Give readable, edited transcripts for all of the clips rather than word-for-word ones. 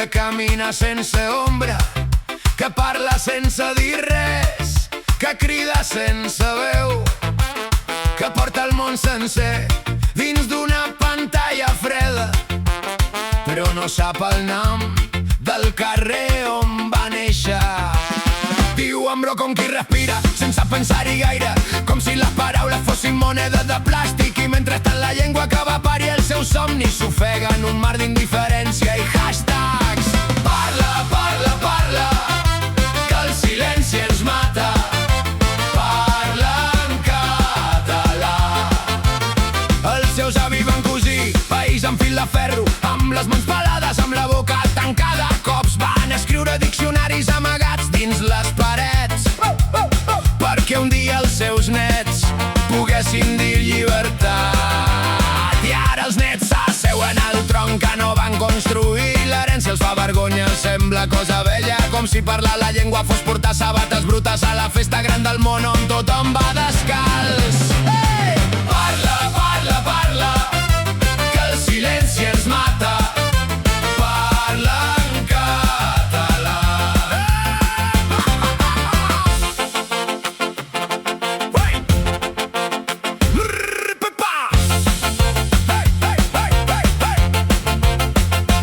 que camina sense ombra, que parla sense dir res, que crida sense veu, que porta el món sencer dins d'una pantalla freda, però no sap el nom del carrer on va néixer. Viu amb bro com qui respira, sense pensar-hi gaire, com si les paraules fossin moneda de plàstic, i mentrestant la llengua que va parir el seu somni s'ofega en un mar d'indiferència i hashtags. Parla, parla, parla, que el silenci ens mata. Parla en català. Els seus avis van cosir país amb fil de ferro, amb les mans pelades, amb la boca tancada. Cops van escriure diccionaris amagats dins les parets, perquè un dia els seus nets poguessin dir llibertat. I ara els nets s'asseuen al tron que no van construir. L'herència els fa vergonya, els sembla cosa vella, com si parlar la llengua fos portar sabates brutes a la festa gran del món on tothom va descalç. Hey! Parla, parla, parla, que el silenci ens mata. Parla en català.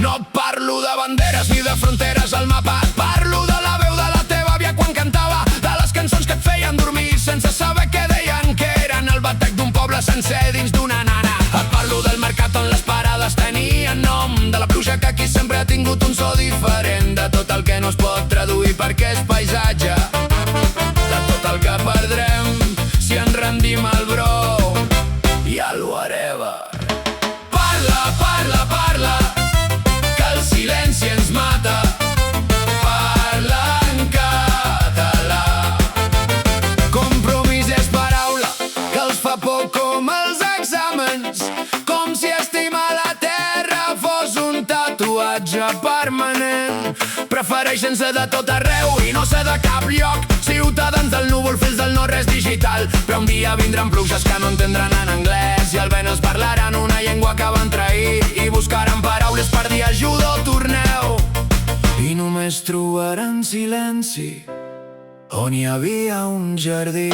No parlo de banderes ni de fronteres al mapa, parlo de la veu de la teva àvia quan cantava, de les cançons que et feien dormir sense saber què deien, que eren el batec d'un poble sencer dins d'una nana. Et parlo del mercat on les parades tenien nom, de la pluja que aquí sempre ha tingut un so diferent, de tot el que no es pot traduir perquè és paisatge, de tot el que perdrem si ens rendim al bro i al whatever. Parla, parla, parla, que el silenci ens mata. Parla en català. Compromís és paraula que els fa por com els exàmens, com si estimar la terra fos un tatuatge permanent. Prefereixen ser de tot arreu i no ser de cap lloc, ciutadans del núvol, fills del no-res digital. Però un dia vindran pluges que no entendran en anglès, i al vent es parlaran una llengua que van trair, i buscaran paraules per dir ajuda o torneu, i només trobaran silenci on hi havia un jardí.